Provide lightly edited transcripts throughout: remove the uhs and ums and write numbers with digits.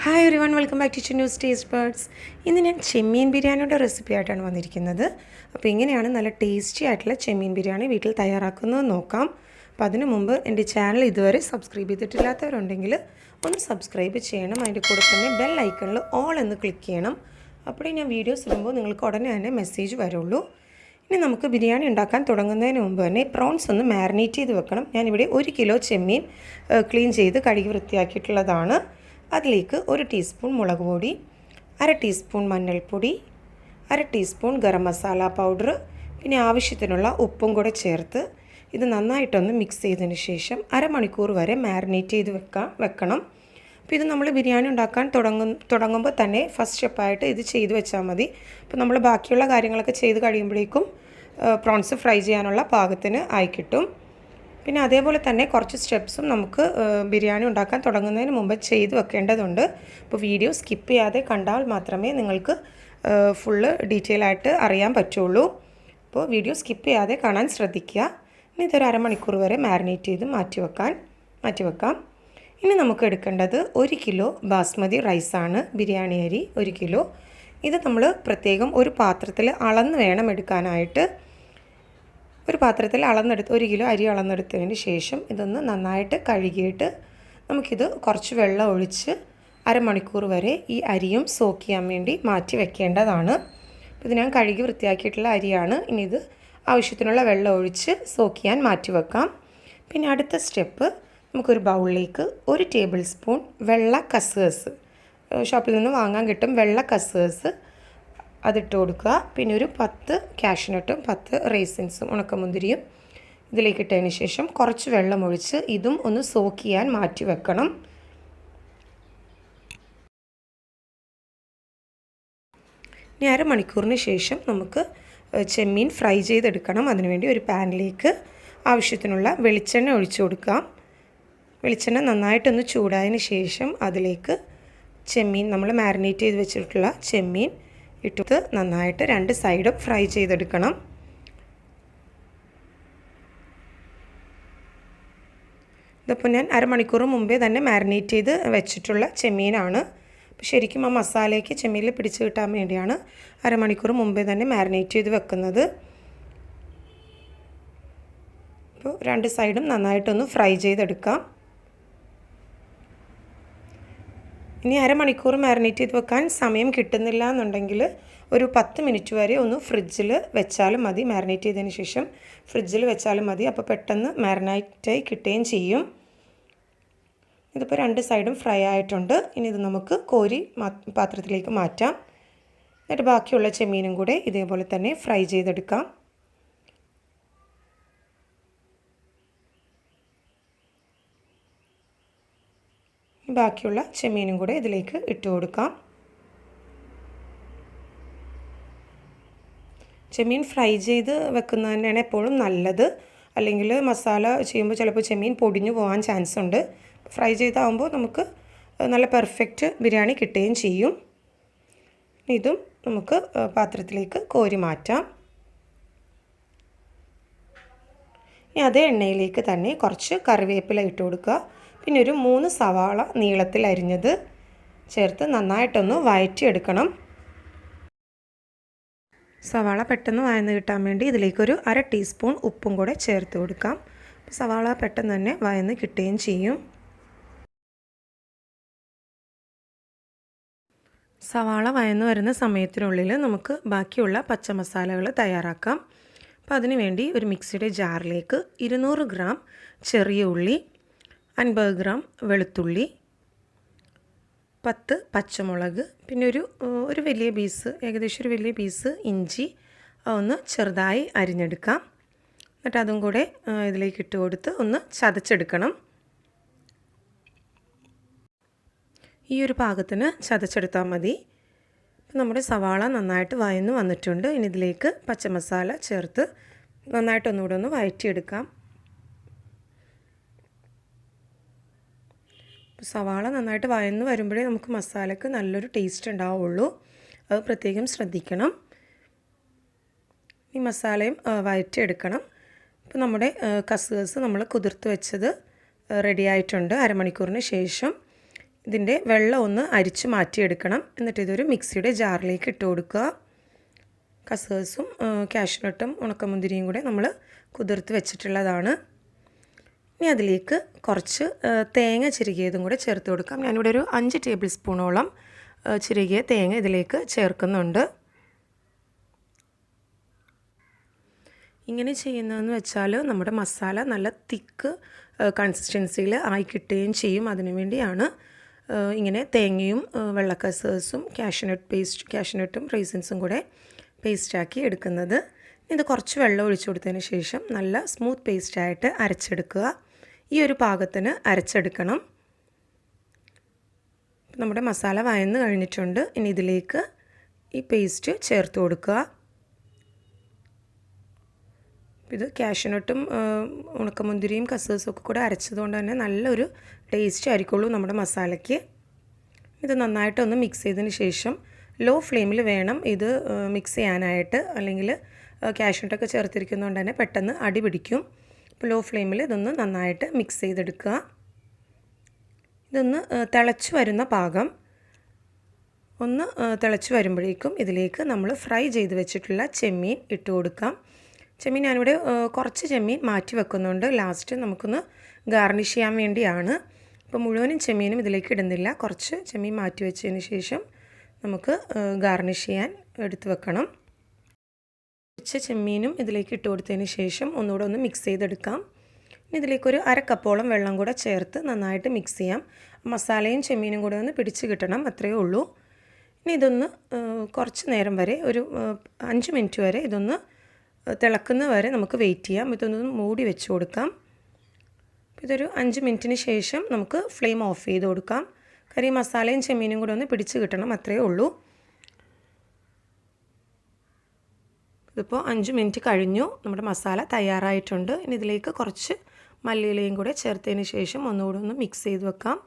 Hi everyone, welcome back to Chinnus Taste Buds. ഇന്ന് ഞാൻ ചെമ്മീൻ ബിരിയാണിയുടെ റെസിപ്പി ആയിട്ടാണ് വന്നിരിക്കുന്നത്. അപ്പോൾ ഇങ്ങനെയാണ് നല്ല ടേസ്റ്റി ആയിട്ടുള്ള ചെമ്മീൻ ബിരിയാണി വീട്ടിൽ തയ്യാറാക്കുന്നത് നോക്കാം. അപ്പോൾ അതിനു മുമ്പ് എൻ്റെ ചാനൽ ഇതുവരെ സബ്സ്ക്രൈബ് ചെയ്തിട്ടില്ലാത്തവരുണ്ടെങ്കിൽ ഒന്ന് സബ്സ്ക്രൈബ് ചെയ്യണം. അതിൻ്റെ കൂടെ തന്നെ ബെൽ ഐക്കണിൽ ഓൾ എന്ന് ക്ലിക്ക് ചെയ്യണം. അപ്പോഴേ ഞാൻ വീഡിയോസ് ഇടുമ്പോൾ നിങ്ങൾക്ക് ഉടനെ തന്നെ മെസ്സേജ് വരുള്ളൂ. ഇനി നമുക്ക് ബിരിയാണി ഉണ്ടാക്കാൻ തുടങ്ങുന്നതിന് മുമ്പ് തന്നെ പ്രോൺസ് ഒന്ന് മാരിനേറ്റ് ചെയ്ത് വെക്കണം. ഞാനിവിടെ 1 കിലോ ചെമ്മീൻ ക്ലീൻ ചെയ്ത് കഴുകി വൃത്തിയാക്കിയിട്ടുള്ളതാണ്. അതിലേക്ക് 1 ടീസ്പൂൺ മുളക് പൊടി, 1/2 ടീസ്പൂൺ മഞ്ഞൾപ്പൊടി, 1/2 ടീസ്പൂൺ ഗരം മസാല പൗഡർ, പിന്നെ ആവശ്യത്തിനുള്ള ഉപ്പും കൂടെ ചേർത്ത് ഇത് നന്നായിട്ടൊന്ന് മിക്സ് ചെയ്തതിന് ശേഷം അരമണിക്കൂർ വരെ മാരിനേറ്റ് ചെയ്ത് വെക്കണം. അപ്പോൾ ഇത് നമ്മൾ ബിരിയാണി ഉണ്ടാക്കാൻ തുടങ്ങുമ്പോൾ തന്നെ ഫസ്റ്റ് സ്റ്റെപ്പായിട്ട് ഇത് ചെയ്ത് വെച്ചാൽ മതി. അപ്പോൾ നമ്മൾ ബാക്കിയുള്ള കാര്യങ്ങളൊക്കെ ചെയ്ത് കഴിയുമ്പോഴേക്കും പ്രോൺസ് ഫ്രൈ ചെയ്യാനുള്ള പാകത്തിന് ആയി കിട്ടും. പിന്നെ അതേപോലെ തന്നെ കുറച്ച് സ്റ്റെപ്സും നമുക്ക് ബിരിയാണി ഉണ്ടാക്കാൻ തുടങ്ങുന്നതിന് മുമ്പ് ചെയ്ത് വെക്കേണ്ടതുണ്ട്. അപ്പോൾ വീഡിയോ സ്കിപ്പ് ചെയ്യാതെ കണ്ടാൽ മാത്രമേ നിങ്ങൾക്ക് ഫുള്ള് ഡീറ്റെയിൽ ആയിട്ട് അറിയാൻ പറ്റുള്ളൂ. അപ്പോൾ വീഡിയോ സ്കിപ്പ് ചെയ്യാതെ കാണാൻ ശ്രദ്ധിക്കുക. ഇനി ഇതൊരു അരമണിക്കൂർ വരെ മാരിനേറ്റ് ചെയ്ത് മാറ്റിവെക്കാം. ഇനി നമുക്ക് എടുക്കേണ്ടത് 1 കിലോ ബാസ്മതി റൈസാണ്, ബിരിയാണി അരി 1 കിലോ. ഇത് നമ്മൾ പ്രത്യേകം ഒരു പാത്രത്തിൽ അളന്ന് വേണം എടുക്കാനായിട്ട്. ഒരു പാത്രത്തിൽ 1 കിലോ അരി അളന്നെടുത്തതിന് ശേഷം ഇതൊന്ന് നന്നായിട്ട് കഴുകിയിട്ട് നമുക്കിത് കുറച്ച് വെള്ളം ഒഴിച്ച് അരമണിക്കൂർ വരെ ഈ അരിയും സോക്ക് ചെയ്യാൻ വേണ്ടി മാറ്റി വെക്കേണ്ടതാണ്. ഇത് ഞാൻ കഴുകി വൃത്തിയാക്കിയിട്ടുള്ള അരിയാണ്. ഇനി ഇത് ആവശ്യത്തിനുള്ള വെള്ളം ഒഴിച്ച് സോക്ക് ചെയ്യാൻ മാറ്റി വെക്കാം. പിന്നെ അടുത്ത സ്റ്റെപ്പ്, നമുക്കൊരു ബൗളിലേക്ക് 1 ടേബിൾ സ്പൂൺ വെള്ള കസ്കസ്, ഷോപ്പിൽ നിന്ന് വാങ്ങാൻ കിട്ടും വെള്ള കസ്കസ്, അതിട്ട് കൊടുക്കുക. പിന്നെ ഒരു 10 കാഷ്നട്ടും 10 റേസിൻസും ഉണക്കമുന്തിരിയും ഇതിലേക്ക് ഇട്ടതിന് ശേഷം കുറച്ച് വെള്ളം ഒഴിച്ച് ഇതും ഒന്ന് സോക്ക് ചെയ്യാൻ മാറ്റി വെക്കണം. ഇനി അരമണിക്കൂറിന് ശേഷം നമുക്ക് ചെമ്മീൻ ഫ്രൈ ചെയ്തെടുക്കണം. അതിനുവേണ്ടി ഒരു പാനിലേക്ക് ആവശ്യത്തിനുള്ള വെളിച്ചെണ്ണ ഒഴിച്ചു കൊടുക്കാം. വെളിച്ചെണ്ണ നന്നായിട്ടൊന്ന് ചൂടായതിന് ശേഷം അതിലേക്ക് ചെമ്മീൻ, നമ്മൾ മാരിനേറ്റ് ചെയ്ത് വെച്ചിട്ടുള്ള ചെമ്മീൻ ഇട്ടിട്ട് നന്നായിട്ട് 2 സൈഡും ഫ്രൈ ചെയ്തെടുക്കണം. ഇതിപ്പോൾ ഞാൻ അരമണിക്കൂർ മുമ്പേ തന്നെ മാരിനേറ്റ് ചെയ്ത് വെച്ചിട്ടുള്ള ചെമ്മീനാണ്. അപ്പോൾ ശരിക്കും ആ മസാലയ്ക്ക് ചെമ്മീനിൽ പിടിച്ച് കിട്ടാൻ വേണ്ടിയാണ് അരമണിക്കൂർ മുമ്പേ തന്നെ മാരിനേറ്റ് ചെയ്ത് വെക്കുന്നത്. അപ്പോൾ 2 സൈഡും നന്നായിട്ടൊന്ന് ഫ്രൈ ചെയ്തെടുക്കാം. ഇനി അരമണിക്കൂർ മാരിനേറ്റ് ചെയ്ത് വെക്കാൻ സമയം കിട്ടുന്നില്ല എന്നുണ്ടെങ്കിൽ ഒരു 10 മിനിറ്റ് വരെ ഒന്ന് ഫ്രിഡ്ജിൽ വെച്ചാലും മതി. മാരിനേറ്റ് ചെയ്തതിന് ശേഷം ഫ്രിഡ്ജിൽ വെച്ചാലും മതി. അപ്പോൾ പെട്ടെന്ന് മാരിനേറ്റായി കിട്ടുകയും ചെയ്യും. ഇതിപ്പോൾ 2 സൈഡും ഫ്രൈ ആയിട്ടുണ്ട്. ഇനി ഇത് നമുക്ക് കോരി പാത്രത്തിലേക്ക് മാറ്റാം. എന്നിട്ട് ബാക്കിയുള്ള ചെമ്മീനും കൂടെ ഇതേപോലെ തന്നെ ഫ്രൈ ചെയ്തെടുക്കാം. ബാക്കിയുള്ള ചെമ്മീനും കൂടെ ഇതിലേക്ക് ഇട്ട് കൊടുക്കാം. ചെമ്മീൻ ഫ്രൈ ചെയ്ത് വെക്കുന്നത് തന്നെയാണ് എപ്പോഴും നല്ലത്. അല്ലെങ്കിൽ മസാല ചെയ്യുമ്പോൾ ചിലപ്പോൾ ചെമ്മീൻ പൊടിഞ്ഞു പോകാൻ ചാൻസ് ഉണ്ട്. ഫ്രൈ ചെയ്താകുമ്പോൾ നമുക്ക് നല്ല പെർഫെക്റ്റ് ബിരിയാണി കിട്ടുകയും ചെയ്യും. ഇതും നമുക്ക് പാത്രത്തിലേക്ക് കോരി മാറ്റാം. ഇനി അതേ എണ്ണയിലേക്ക് തന്നെ കുറച്ച് കറിവേപ്പില ഇട്ട് കൊടുക്കുക. പിന്നെ ഒരു 3 സവാള നീളത്തിൽ അരിഞ്ഞത് ചേർത്ത് നന്നായിട്ടൊന്ന് വഴറ്റിയെടുക്കണം. സവാള പെട്ടെന്ന് വഴന്ന് കിട്ടാൻ വേണ്ടി ഇതിലേക്കൊരു 1/2 ടീസ്പൂൺ ഉപ്പും കൂടെ ചേർത്ത് കൊടുക്കാം. സവാള പെട്ടെന്ന് തന്നെ വഴന്ന് കിട്ടുകയും ചെയ്യും. സവാള വഴന്ന് വരുന്ന സമയത്തിനുള്ളിൽ നമുക്ക് ബാക്കിയുള്ള പച്ചമസാലകൾ തയ്യാറാക്കാം. അപ്പോൾ അതിനു വേണ്ടി ഒരു മിക്സിയുടെ ജാറിലേക്ക് 200 ഗ്രാം ചെറിയ ഉള്ളി, 50 ഗ്രാം വെളുത്തുള്ളി, 10 പച്ചമുളക്, പിന്നെ ഒരു വലിയ പീസ്, ഏകദേശം ഒരു വലിയ പീസ് ഇഞ്ചി ഒന്ന് ചെറുതായി അരിഞ്ഞെടുക്കാം. എന്നിട്ട് അതും കൂടെ ഇതിലേക്ക് ഇട്ട് കൊടുത്ത് ഒന്ന് ചതച്ചെടുക്കണം. ഈ ഒരു പാകത്തിന് ചതച്ചെടുത്താൽ മതി. നമ്മുടെ സവാള നന്നായിട്ട് വഴന്ന് വന്നിട്ടുണ്ട്. ഇനി ഇതിലേക്ക് പച്ചമസാല ചേർത്ത് നന്നായിട്ടൊന്നുകൂടെ ഒന്ന് വഴറ്റിയെടുക്കാം. സവാള നന്നായിട്ട് വഴന്ന് വരുമ്പോഴേ നമുക്ക് മസാലയ്ക്ക് നല്ലൊരു ടേസ്റ്റ് ഉണ്ടാവുള്ളൂ. അത് പ്രത്യേകം ശ്രദ്ധിക്കണം. ഈ മസാലയും വഴറ്റിയെടുക്കണം. ഇപ്പോൾ നമ്മുടെ കസ്കസ് നമ്മൾ കുതിർത്ത് വെച്ചത് റെഡി ആയിട്ടുണ്ട്. അരമണിക്കൂറിന് ശേഷം ഇതിൻ്റെ വെള്ളം ഒന്ന് അരിച്ച് മാറ്റിയെടുക്കണം. എന്നിട്ട് ഇതൊരു മിക്സിയുടെ ജാറിലേക്ക് ഇട്ട് കൊടുക്കുക. കസേഴ്സും കാഷ്യൂനട്ടും ഉണക്കമുന്തിരിയും കൂടെ നമ്മൾ കുതിർത്ത് വെച്ചിട്ടുള്ളതാണ്. ഇനി അതിലേക്ക് കുറച്ച് തേങ്ങ ചിരകിയതും കൂടെ ചേർത്ത് കൊടുക്കാം. ഞാനിവിടെ ഒരു 5 ടേബിൾ സ്പൂണോളം ചിരകിയ തേങ്ങ ഇതിലേക്ക് ചേർക്കുന്നുണ്ട്. ഇങ്ങനെ ചെയ്യുന്നതെന്ന് വെച്ചാൽ നമ്മുടെ മസാല നല്ല തിക്ക് കൺസിസ്റ്റൻസിയിൽ ആയി കിട്ടുകയും ചെയ്യും. അതിനു വേണ്ടിയാണ് ഇങ്ങനെ തേങ്ങയും വെള്ളക്കസേഴ്സും കാഷ്യൂനട്ടും റൈസിൻസും കൂടെ പേസ്റ്റാക്കി എടുക്കുന്നത്. ഇത് കുറച്ച് വെള്ളം ഒഴിച്ചു കൊടുത്തതിന് ശേഷം നല്ല സ്മൂത്ത് പേസ്റ്റായിട്ട് അരച്ചെടുക്കുക. ഈ ഒരു പാകത്തിന് അരച്ചെടുക്കണം. നമ്മുടെ മസാല വഴന്ന് കഴിഞ്ഞിട്ടുണ്ട്. ഇനി ഇതിലേക്ക് ഈ പേസ്റ്റ് ചേർത്ത് കൊടുക്കുക. ഇത് കാഷ്യൂനട്ടും ഉണക്കമുന്തിരിയും കസേഴ്സും ഒക്കെ കൂടെ അരച്ചതുകൊണ്ട് തന്നെ നല്ലൊരു ടേസ്റ്റ് ആയിരിക്കുള്ളൂ നമ്മുടെ മസാലയ്ക്ക്. ഇത് നന്നായിട്ടൊന്ന് മിക്സ് ചെയ്തതിന് ശേഷം ലോ ഫ്ലെയിമിൽ വേണം ഇത് മിക്സ് ചെയ്യാനായിട്ട്, അല്ലെങ്കിൽ കാഷ്യൂനട്ടൊക്കെ ചേർത്തിരിക്കുന്നതുകൊണ്ട് തന്നെ പെട്ടെന്ന് അടി പിടിക്കും. അപ്പോൾ ലോ ഫ്ലെയിമിൽ ഇതൊന്ന് നന്നായിട്ട് മിക്സ് ചെയ്തെടുക്കുക. ഇതൊന്ന് തിളച്ച് വരുന്ന പാകം ഒന്ന് തിളച്ച് വരുമ്പോഴേക്കും ഇതിലേക്ക് നമ്മൾ ഫ്രൈ ചെയ്ത് വെച്ചിട്ടുള്ള ചെമ്മീൻ ഇട്ട് കൊടുക്കാം. ചെമ്മീൻ ഞാനിവിടെ കുറച്ച് ചെമ്മീൻ മാറ്റി വെക്കുന്നുണ്ട്, ലാസ്റ്റ് നമുക്കൊന്ന് ഗാർണിഷ് ചെയ്യാൻ വേണ്ടിയാണ്. അപ്പോൾ മുഴുവനും ചെമ്മീനും ഇതിലേക്ക് ഇടുന്നില്ല, കുറച്ച് ചെമ്മീൻ മാറ്റി വെച്ചതിന് ശേഷം നമുക്ക് ഗാർണിഷ് ചെയ്യാൻ എടുത്ത് വെക്കണം. കുറച്ച് ചെമ്മീനും ഇതിലേക്ക് ഇട്ട് കൊടുത്തതിന് ശേഷം ഒന്നുകൂടെ ഒന്ന് മിക്സ് ചെയ്തെടുക്കാം. ഇനി ഇതിലേക്കൊരു 1/2 കപ്പോളം വെള്ളം കൂടെ ചേർത്ത് നന്നായിട്ട് മിക്സ് ചെയ്യാം. മസാലയും ചെമ്മീനും കൂടെ ഒന്ന് പിടിച്ച് കിട്ടണം, അത്രയേ ഉള്ളൂ. ഇനി ഇതൊന്ന് കുറച്ച് നേരം വരെ ഒരു 5 മിനിറ്റ് വരെ ഇതൊന്ന് തിളക്കുന്ന വരെ നമുക്ക് വെയിറ്റ് ചെയ്യാം. ഇതൊന്ന് മൂടി വെച്ച് കൊടുക്കാം. ഇതൊരു 5 മിനിറ്റിന് ശേഷം നമുക്ക് ഫ്ലെയിം ഓഫ് ചെയ്ത് കൊടുക്കാം. കാര്യം മസാലയും ചെമ്മീനും കൂടെ ഒന്ന് പിടിച്ച് കിട്ടണം, അത്രയേ ഉള്ളൂ. ഇതിപ്പോൾ 5 മിനിറ്റ് കഴിഞ്ഞു, നമ്മുടെ മസാല തയ്യാറായിട്ടുണ്ട്. ഇനി ഇതിലേക്ക് കുറച്ച് മല്ലിയിലയും കൂടെ ചേർത്തതിന് ശേഷം ഒന്നുകൂടെ ഒന്ന് മിക്സ് ചെയ്ത് വെക്കാം.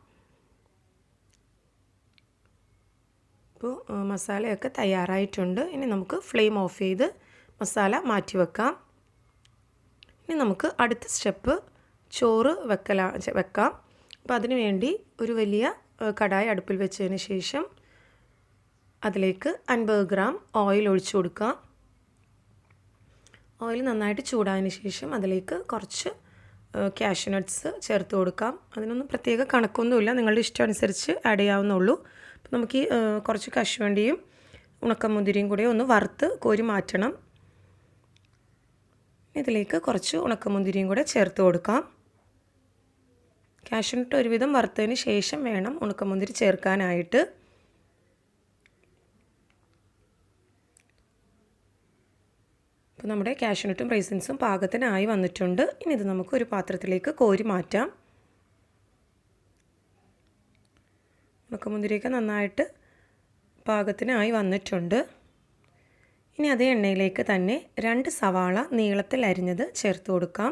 ഇപ്പോൾ മസാലയൊക്കെ തയ്യാറായിട്ടുണ്ട്. ഇനി നമുക്ക് ഫ്ലെയിം ഓഫ് ചെയ്ത് മസാല മാറ്റി വെക്കാം. ഇനി നമുക്ക് അടുത്ത സ്റ്റെപ്പ് ചോറ് വെക്കാം. അപ്പോൾ അതിനു വേണ്ടി ഒരു വലിയ കടായി അടുപ്പിൽ വെച്ചതിന് ശേഷം അതിലേക്ക് 50 ഗ്രാം ഓയിൽ ഒഴിച്ചു കൊടുക്കാം. ഓയിൽ നന്നായിട്ട് ചൂടായതിന് ശേഷം അതിലേക്ക് കുറച്ച് കാഷ്യൂനട്ട്സ് ചേർത്ത് കൊടുക്കാം. അതിനൊന്നും പ്രത്യേക കണക്കൊന്നുമില്ല, നിങ്ങളുടെ ഇഷ്ടം അനുസരിച്ച് ആഡ് ചെയ്യാവുന്നുള്ളൂ. അപ്പോൾ നമുക്ക് ഈ കുറച്ച് കശുവണ്ടിയും ഉണക്കമുന്തിരിയും കൂടി ഒന്ന് വറുത്ത് കോരി മാറ്റണം. ഇതിലേക്ക് കുറച്ച് ഉണക്കമുന്തിരിയും കൂടെ ചേർത്ത് കൊടുക്കാം. കാഷ്യൂനട്ട് ഒരുവിധം വറുത്തതിന് ശേഷം വേണം ഉണക്കമുന്തിരി ചേർക്കാനായിട്ട്. അപ്പോൾ നമ്മുടെ കാഷ്യൂനട്ടും റൈസിൻസും പാകത്തിനായി വന്നിട്ടുണ്ട്. ഇനി ഇത് നമുക്ക് ഒരു പാത്രത്തിലേക്ക് കോരി മാറ്റാം. ഉണക്കമുന്തിരിയൊക്കെ നന്നായിട്ട് പാകത്തിനായി വന്നിട്ടുണ്ട്. ഇനി അതേ എണ്ണയിലേക്ക് തന്നെ 2 സവാള നീളത്തിൽ അരിഞ്ഞത് ചേർത്ത് കൊടുക്കാം.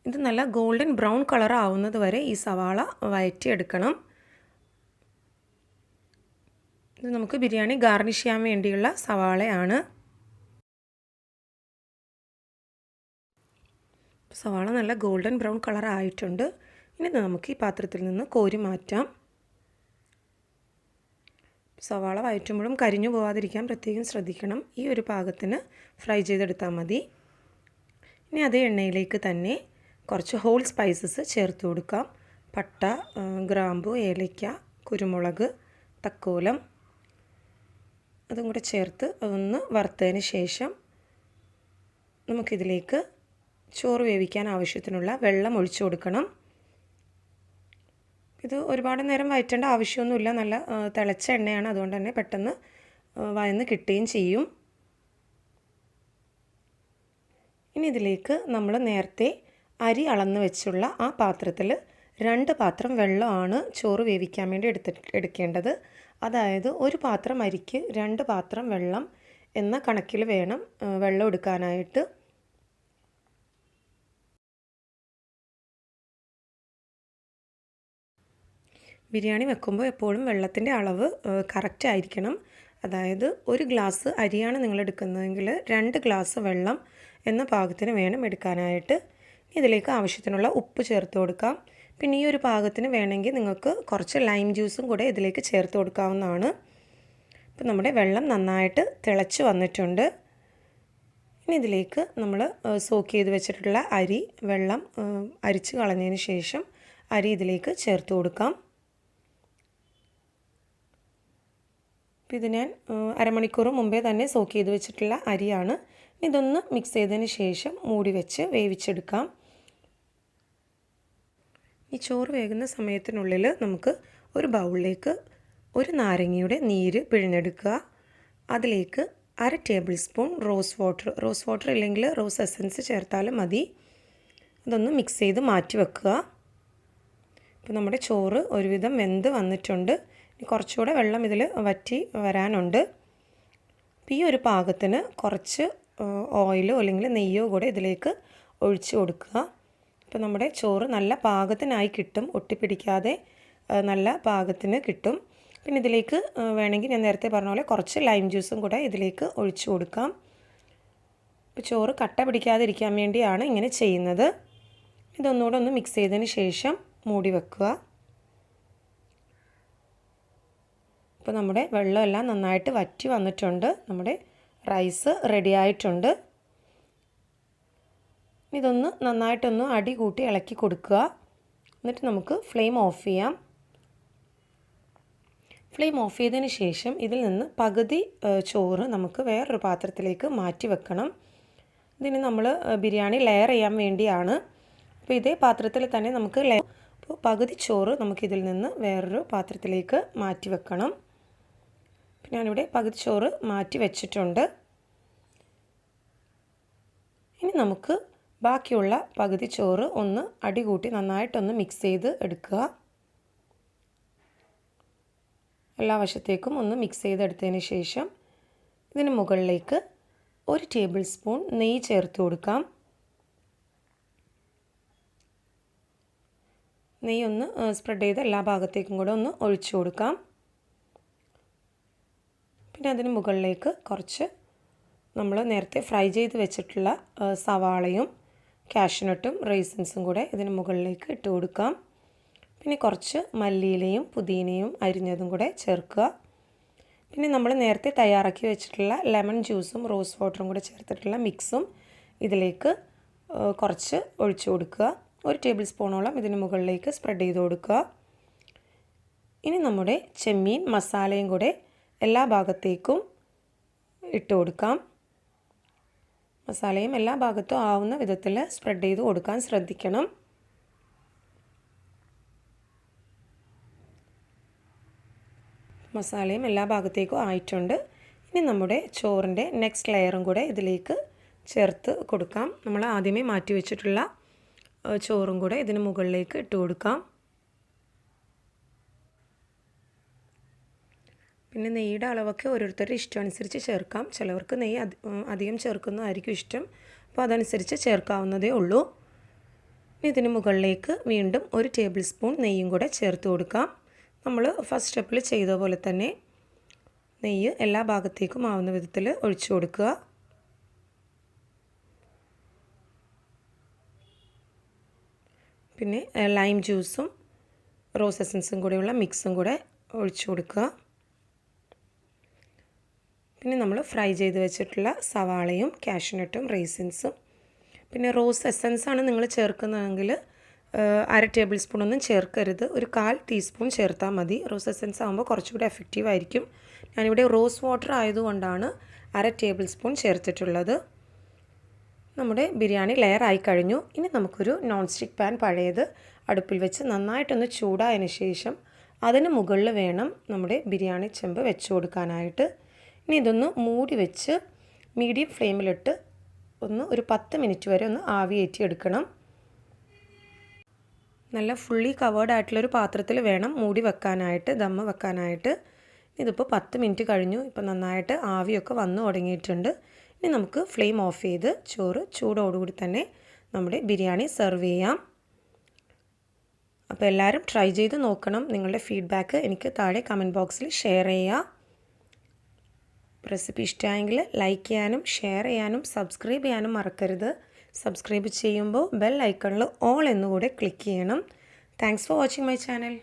ഇത് നല്ല ഗോൾഡൻ ബ്രൗൺ കളർ ആവുന്നത് വരെ ഈ സവാള വഴറ്റിയെടുക്കണം. ഇത് നമുക്ക് ബിരിയാണി ഗാർണിഷ് ചെയ്യാൻ വേണ്ടിയുള്ള സവാളയാണ്. സവാള നല്ല ഗോൾഡൻ ബ്രൗൺ കളർ ആയിട്ടുണ്ട്. ഇനി നമുക്ക് ഈ പാത്രത്തിൽ നിന്ന് കോരി മാറ്റാം. സവാള വഴറ്റുമ്പോഴും കരിഞ്ഞു പോകാതിരിക്കാൻ പ്രത്യേകം ശ്രദ്ധിക്കണം. ഈ ഒരു പാകത്തിന് ഫ്രൈ ചെയ്തെടുത്താൽ മതി. ഇനി അതേ എണ്ണയിലേക്ക് തന്നെ കുറച്ച് ഹോൾ സ്പൈസസ് ചേർത്ത് കൊടുക്കാം. പട്ട, ഗ്രാമ്പു, ഏലയ്ക്ക, കുരുമുളക്, തക്കോലം, അതും കൂടെ ചേർത്ത് അതൊന്ന് വറുത്തതിന് ശേഷം നമുക്കിതിലേക്ക് ചോറ് വേവിക്കാൻ ആവശ്യത്തിനുള്ള വെള്ളം ഒഴിച്ചു കൊടുക്കണം. ഇത് ഒരുപാട് നേരം വഴറ്റേണ്ട ആവശ്യമൊന്നുമില്ല, നല്ല തിളച്ച എണ്ണയാണ്, അതുകൊണ്ട് തന്നെ പെട്ടെന്ന് വഴന്ന് കിട്ടുകയും ചെയ്യും. ഇനി ഇതിലേക്ക് നമ്മൾ നേരത്തെ അരി അളന്ന് വെച്ചുള്ള ആ പാത്രത്തിൽ 2 പാത്രം വെള്ളമാണ് ചോറ് വേവിക്കാൻ വേണ്ടി എടുക്കേണ്ടത്. അതായത് ഒരു പാത്രം അരിക്ക് 2 പാത്രം വെള്ളം എന്ന കണക്കിൽ വേണം വെള്ളം എടുക്കാനായിട്ട്. ബിരിയാണി വെക്കുമ്പോൾ എപ്പോഴും വെള്ളത്തിൻ്റെ അളവ് കറക്റ്റ് ആയിരിക്കണം. അതായത് 1 ഗ്ലാസ് അരിയാണ് നിങ്ങൾ എടുക്കുന്നതെങ്കിൽ 2 ഗ്ലാസ് വെള്ളം എന്ന പാകത്തിന് വേണം എടുക്കാനായിട്ട്. ഇതിലേക്ക് ആവശ്യത്തിനുള്ള ഉപ്പ് ചേർത്ത് കൊടുക്കാം. പിന്നെ ഈ ഒരു പാകത്തിന് വേണമെങ്കിൽ നിങ്ങൾക്ക് കുറച്ച് ലൈം ജ്യൂസും കൂടെ ഇതിലേക്ക് ചേർത്ത് കൊടുക്കാവുന്നതാണ്. അപ്പോൾ നമ്മുടെ വെള്ളം നന്നായിട്ട് തിളച്ച് വന്നിട്ടുണ്ട്. ഇനി ഇതിലേക്ക് നമ്മൾ സോക്ക് ചെയ്ത് വെച്ചിട്ടുള്ള അരി വെള്ളം അരിച്ച് കളഞ്ഞതിന് ശേഷം അരി ഇതിലേക്ക് ചേർത്ത് കൊടുക്കാം. അപ്പോൾ ഇത് ഞാൻ അരമണിക്കൂർ മുമ്പേ തന്നെ സോക്ക് ചെയ്ത് വെച്ചിട്ടുള്ള അരിയാണ്. ഇതൊന്ന് മിക്സ് ചെയ്തതിന് ശേഷം മൂടി വെച്ച് വേവിച്ചെടുക്കാം. ഈ ചോറ് വേകുന്ന സമയത്തിനുള്ളിൽ നമുക്ക് ഒരു ബൗളിലേക്ക് ഒരു നാരങ്ങയുടെ നീര് പിഴിഞ്ഞെടുക്കുക. അതിലേക്ക് 1/2 ടേബിൾ സ്പൂൺ റോസ് വാട്ടർ ഇല്ലെങ്കിൽ റോസ് എസൻസ് ചേർത്താലും മതി. അതൊന്ന് മിക്സ് ചെയ്ത് മാറ്റി വെക്കുക. ഇപ്പോൾ നമ്മുടെ ചോറ് ഒരുവിധം വെന്ത് വന്നിട്ടുണ്ട്. ഇനി കുറച്ചുകൂടെ വെള്ളം ഇതിൽ വറ്റി വരാനുണ്ട്. അപ്പോൾ ഈ ഒരു പാകത്തിന് കുറച്ച് ഓയിലോ അല്ലെങ്കിൽ നെയ്യോ കൂടെ ഇതിലേക്ക് ഒഴിച്ച് കൊടുക്കുക. അപ്പോൾ നമ്മുടെ ചോറ് നല്ല പാകത്തിനായി കിട്ടും, ഒട്ടിപ്പിടിക്കാതെ നല്ല പാകത്തിന് കിട്ടും. പിന്നെ ഇതിലേക്ക് വേണമെങ്കിൽ ഞാൻ നേരത്തെ പറഞ്ഞ പോലെ കുറച്ച് ലൈം ജ്യൂസും കൂടെ ഇതിലേക്ക് ഒഴിച്ചു കൊടുക്കാം. ഇപ്പോൾ ചോറ് കട്ട പിടിക്കാതിരിക്കാൻ വേണ്ടിയാണ് ഇങ്ങനെ ചെയ്യുന്നത്. ഇതൊന്നുകൂടെ ഒന്ന് മിക്സ് ചെയ്തതിന് ശേഷം മൂടി വെക്കുക. ഇപ്പോൾ നമ്മുടെ വെള്ളമെല്ലാം നന്നായിട്ട് വറ്റി വന്നിട്ടുണ്ട്. നമ്മുടെ റൈസ് റെഡി ആയിട്ടുണ്ട്. ഇതൊന്ന് നന്നായിട്ടൊന്ന് അടി കൂട്ടി ഇളക്കി കൊടുക്കുക. എന്നിട്ട് നമുക്ക് ഫ്ലെയിം ഓഫ് ചെയ്യാം. ഫ്ലെയിം ഓഫ് ചെയ്തതിന് ശേഷം ഇതിൽ നിന്ന് പകുതി ചോറ് നമുക്ക് വേറൊരു പാത്രത്തിലേക്ക് മാറ്റി വെക്കണം. ഇതിന് നമ്മൾ ബിരിയാണി ലെയർ ചെയ്യാൻ വേണ്ടിയാണ്. അപ്പോൾ ഇതേ പാത്രത്തിൽ തന്നെ നമുക്ക് അപ്പോൾ പകുതി ചോറ് നമുക്കിതിൽ നിന്ന് വേറൊരു പാത്രത്തിലേക്ക് മാറ്റി വെക്കണം. അപ്പോൾ ഞാനിവിടെ പകുതി ചോറ് മാറ്റി വെച്ചിട്ടുണ്ട്. ഇനി നമുക്ക് ബാക്കിയുള്ള പകുതി ചോറ് ഒന്ന് അടി കൂട്ടി നന്നായിട്ടൊന്ന് മിക്സ് ചെയ്ത് എടുക്കുക. എല്ലാ വശത്തേക്കും ഒന്ന് മിക്സ് ചെയ്തെടുത്തതിന് ശേഷം ഇതിന് മുകളിലേക്ക് 1 ടേബിൾ സ്പൂൺ നെയ്യ് ചേർത്ത് കൊടുക്കാം. നെയ്യ് ഒന്ന് സ്പ്രെഡ് ചെയ്ത് എല്ലാ ഭാഗത്തേക്കും കൂടെ ഒന്ന് ഒഴിച്ചു കൊടുക്കാം. പിന്നെ അതിന് മുകളിലേക്ക് കുറച്ച് നമ്മൾ നേരത്തെ ഫ്രൈ ചെയ്ത് വെച്ചിട്ടുള്ള സവാളയും കാഷ്യൂനട്ടും റൈസിൻസും കൂടെ ഇതിന് മുകളിലേക്ക് ഇട്ട് കൊടുക്കാം. പിന്നെ കുറച്ച് മല്ലിയിലയും പുതിനയും അരിഞ്ഞതും കൂടെ ചേർക്കുക. പിന്നെ നമ്മൾ നേരത്തെ തയ്യാറാക്കി വെച്ചിട്ടുള്ള ലെമൺ ജ്യൂസും റോസ് വാട്ടറും കൂടെ ചേർത്തിട്ടുള്ള മിക്സും ഇതിലേക്ക് കുറച്ച് ഒഴിച്ചു കൊടുക്കുക. 1 ടേബിൾ സ്പൂണോളം ഇതിന് മുകളിലേക്ക് സ്പ്രെഡ് ചെയ്ത് കൊടുക്കുക. ഇനി നമ്മുടെ ചെമ്മീൻ മസാലയും കൂടെ എല്ലാ ഭാഗത്തേക്കും ഇട്ട് കൊടുക്കാം. മസാലയും എല്ലാ ഭാഗത്തും ആവുന്ന വിധത്തിൽ സ്പ്രെഡ് ചെയ്ത് കൊടുക്കാൻ ശ്രദ്ധിക്കണം. മസാലയും എല്ലാ ഭാഗത്തേക്കും ആയിട്ടുണ്ട്. ഇനി നമ്മുടെ ചോറിൻ്റെ നെക്സ്റ്റ് ലെയറും കൂടെ ഇതിലേക്ക് ചേർത്ത് കൊടുക്കാം. നമ്മൾ ആദ്യമേ മാറ്റി വെച്ചിട്ടുള്ള ചോറും കൂടെ ഇതിന് മുകളിലേക്ക് ഇട്ട് കൊടുക്കാം. പിന്നെ നെയ്യുടെ അളവൊക്കെ ഓരോരുത്തരുടെ ഇഷ്ടം അനുസരിച്ച് ചേർക്കാം. ചിലവർക്ക് നെയ്യ് അധികം ചേർക്കുന്നതായിരിക്കും ഇഷ്ടം. അപ്പോൾ അതനുസരിച്ച് ചേർക്കാവുന്നതേ ഉള്ളൂ. ഇതിന് മുകളിലേക്ക് വീണ്ടും 1 ടേബിൾ സ്പൂൺ നെയ്യും കൂടെ ചേർത്ത് കൊടുക്കാം. നമ്മൾ ഫസ്റ്റ് സ്റ്റെപ്പിൽ ചെയ്ത പോലെ തന്നെ നെയ്യ് എല്ലാ ഭാഗത്തേക്കും ആവുന്ന വിധത്തിൽ ഒഴിച്ചു കൊടുക്കുക. പിന്നെ ലൈം ജ്യൂസും റോസ് എസൻസും കൂടെയുള്ള മിക്സും കൂടെ ഒഴിച്ചു കൊടുക്കുക. പിന്നെ നമ്മൾ ഫ്രൈ ചെയ്ത് വെച്ചിട്ടുള്ള സവാളയും കാഷ്യൂനട്ടും റൈസിൻസും പിന്നെ റോസ് എസൻസാണ് നിങ്ങൾ ചേർക്കുന്നതെങ്കിൽ 1/2 ടേബിൾ സ്പൂൺ ഒന്നും ചേർക്കരുത്. ഒരു 1/4 ടീസ്പൂൺ ചേർത്താൽ മതി. റോസ് എസൻസ് ആകുമ്പോൾ കുറച്ചുകൂടി എഫക്റ്റീവ് ആയിരിക്കും. ഞാനിവിടെ റോസ് വാട്ടർ ആയതുകൊണ്ടാണ് 1/2 ടേബിൾ സ്പൂൺ ചേർത്തിട്ടുള്ളത്. നമ്മുടെ ബിരിയാണി ലെയർ ആയി കഴിഞ്ഞു. ഇനി നമുക്കൊരു നോൺ സ്റ്റിക്ക് പാൻ പഴയത് അടുപ്പിൽ വെച്ച് നന്നായിട്ടൊന്ന് ചൂടായതിന് ശേഷം അതിന് മുകളിൽ വേണം നമ്മുടെ ബിരിയാണി ചെമ്പ് വെച്ച് കൊടുക്കാനായിട്ട്. ഇനി ഇതൊന്ന് മൂടി വെച്ച് മീഡിയം ഫ്ലെയിമിലിട്ട് ഒരു 10 മിനിറ്റ് വരെ ഒന്ന് ആവിയേറ്റി എടുക്കണം. നല്ല ഫുള്ളി കവേർഡ് ആയിട്ടുള്ളൊരു പാത്രത്തിൽ വേണം മൂടി വെക്കാനായിട്ട്, ദമ്മ് വെക്കാനായിട്ട്. ഇതിപ്പോൾ 10 മിനിറ്റ് കഴിഞ്ഞു. ഇപ്പോൾ നന്നായിട്ട് ആവിയൊക്കെ വന്നു തുടങ്ങിയിട്ടുണ്ട്. ഇനി നമുക്ക് ഫ്ലെയിം ഓഫ് ചെയ്ത് ചോറ് ചൂടോടുകൂടി തന്നെ നമ്മുടെ ബിരിയാണി സെർവ് ചെയ്യാം. അപ്പോൾ എല്ലാവരും ട്രൈ ചെയ്ത് നോക്കണം. നിങ്ങളുടെ ഫീഡ്ബാക്ക് എനിക്ക് താഴെ കമൻറ്റ് ബോക്സിൽ ഷെയർ ചെയ്യുക. റെസിപ്പി ഇഷ്ടമായെങ്കിൽ ലൈക്ക് ചെയ്യാനും ഷെയർ ചെയ്യാനും സബ്സ്ക്രൈബ് ചെയ്യാനും മറക്കരുത്. സബ്സ്ക്രൈബ് ചെയ്യുമ്പോൾ ബെൽ ഐക്കണിൽ ഓൾ എന്നുകൂടെ ക്ലിക്ക് ചെയ്യണം. Thanks for watching my channel.